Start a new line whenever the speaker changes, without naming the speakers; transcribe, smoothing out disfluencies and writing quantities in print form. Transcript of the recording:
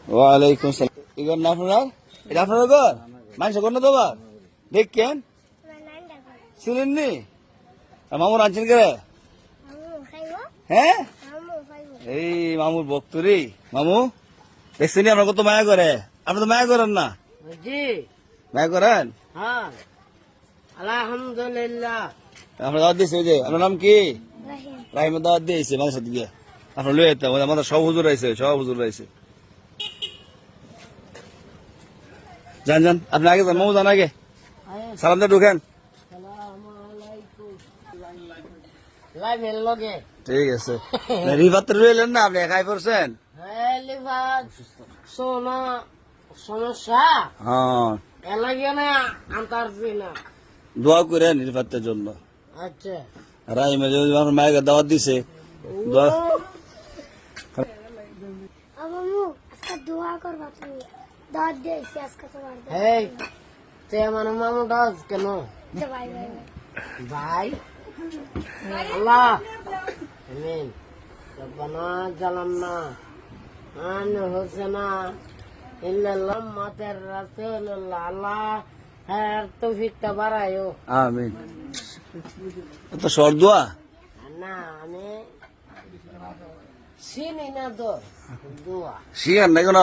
ওয়ালাইকুম সালাম। ইগর না আপনার? এটা আপনার ঘর? মানুষ কর না তোমার? দেখেন শুনেননি? মামুর আনছেন কে? হ্যাঁ, এই মামুর বক্তরি। মামু দেখছেন আপনার কত মায়া করে? আপনি তো মায়া করেন না?
জি
মায়া করেন?
হ্যাঁ আলহামদুলিল্লাহ।
আপনার দাওয়াত দিয়েছে ওই যে, আপনার নাম কি? রাহিমের দাওয়াত দিয়েছে মানুষের দিকে। আপনার লয়ে যেতাম, আমাদের সব হুজুর রয়েছে, সব হুজুর রয়েছে। যান যান, আপনি আগে যান, মামু যান আগে, সালাম দিয়ে ঢুকেন।
লাইভের লগে
ঠিক আছে। রিভার রইলেন না, আপনি একাই পড়ছেন?
লিভার সোনা সমস্যা
হ্যাঁ,
এলাগে না আনতারছি না।
দোয়া করেন রিফাতের জন্য।
আচ্ছা
রাহিমের যে আপনার মায়ের দাওয়াত দিছে, দোয়া।
আম্মু আজকে দোয়া করবা তুমি দাঁত দিয়েছি আজকে তোমার
এই তে আমার মামু ডাস কেন
ভাই ভাই
ভাই আল্লাহ আমিন রব্বানা জালামনা আন হোসেনা ইল্লাল্লাহ মাতার রাসূলুল্লাহ আল্লাহ হ্যাঁ তৌফিকটা বাড়ায়ো
আমিন। তো সর দোয়া।
না আমি চিনি না তো দোয়া
শিয়ার নাই কোনো